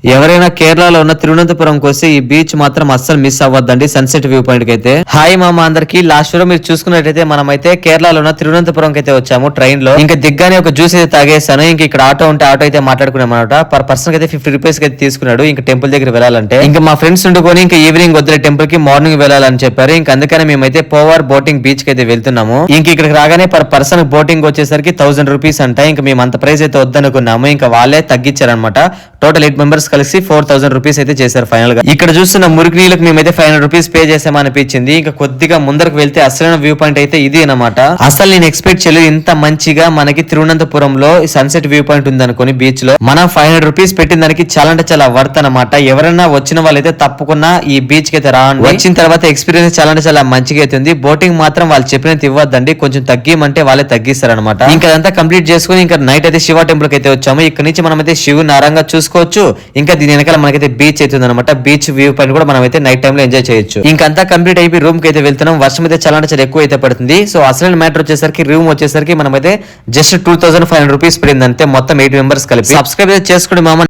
ఎవరైనా కేరళలో ఉన్న తిరువనంతపురంకి వస్తే ఈ బీచ్ మాత్రం అస్సలు మిస్ అవ్వద్దండి సన్సెట్ వ్యూ పాయింట్ కి అయితే. హాయ్ మామ అందరికి. లాస్ట్ లో మీరు చూసుకున్నట్టయితే మనమైతే కేరళలో ఉన్న తిరువనంతపురం అయితే వచ్చాము ట్రైన్ లో. ఇంకా దిగ్గానే ఒక జ్యూస్ అయితే తాగేసాను. ఇంకా ఇక్కడ ఆటో ఉంటే ఆటో అయితే మాట్లాడుకున్నాం అనమాట. పర్ పర్సన్ అయితే 50 రూపీస్ అయితే తీసుకున్నాడు ఇంకా టెంపుల్ దగ్గర వెళ్ళాలంటే. ఇంకా మా ఫ్రెండ్స్ ఉండుకొని ఇంకా ఈవినింగ్ వద్దులే టెంపుల్ కి మార్నింగ్ వెళ్ళాలని చెప్పారు. ఇంకా అందుకనే మేమైతే పోవర్ బోటింగ్ బీచ్ కి అయితే వెళ్తున్నాము. ఇంక ఇక్కడికి రాగానే పర్ పర్సన్ బోటింగ్ వచ్చేసరికి 1000 రూపీస్ అంట. ఇంకా మేము అంత ప్రైస్ అయితే వద్దనుకున్నాము. ఇంకా వాళ్ళే తగ్గించారనమాట. టోటల్ 8 మెంబర్స్ కలిసి 4000 రూపీస్ అయితే చేశారు ఫైనల్ గా. ఇక్కడ చూస్తున్న మురికి నీళ్ళకి మేమైతే 500 రూపీస్ పే చేసామనిపించింది. ఇంకా కొద్దిగా ముందరకు వెళ్తే అసలైన వ్యూ పాయింట్ అయితే ఇది అనమాట. అసలు నేను ఎక్స్పెక్ట్ చేయలేదు ఇంత మంచిగా మనకి తిరువనంతపురంలో సన్సెట్ వ్యూ పాయింట్ ఉంది అనుకోని బీచ్ లో. మనం 500 రూపీస్ పెట్టిన దానికి చాలా అంటే చాలా వర్త్ అనమాట. ఎవరైనా వచ్చిన వాళ్ళైతే తప్పకుండా ఈ బీచ్ కి అయితే రాండి. వచ్చిన తర్వాత ఎక్స్పీరియన్స్ చాలా అంటే చాలా మంచిగా అవుతుంది. బోటింగ్ మాత్రం వాళ్ళు చెప్పినంత ఇవ్వద్దండి, కొంచెం తగ్గిమంటే వాళ్ళే తగ్గిస్తారనమాట. ఇంకా అదంతా కంప్లీట్ చేసుకుని ఇంకా నైట్ అయితే శివ టెంపుల్ కి అయితే వచ్చాము. ఇక్కడ నుంచి మనం అయితే శివుని ఆరంగా చూసుకోవచ్చు. ఇంకా దీని వెనకాల మనకైతే బీచ్ అవుతుంది అనమాట. బీచ్ వ్యూ పాయింట్ కూడా మనం అయితే నైట్ టైం లో ఎంజాయ్ చేయొచ్చు. ఇంకంతా కంప్లీట్ అయిపోయి రూమ్ కి అయితే వెళ్తున్నాం. వర్షం అయితే చాలా అంటే చాలా ఎక్కువ అయితే పడుతుంది. సో అసలు మ్యాటర్ వచ్చేసరికి రూమ్ వచ్చేసరికి మనం అయితే జస్ట్ 2500 రూపీస్ పడింది అంతే, మొత్తం 8 మెంబర్స్ కలిపి. సబ్స్క్రైబ్ చేసుకోండి మామ.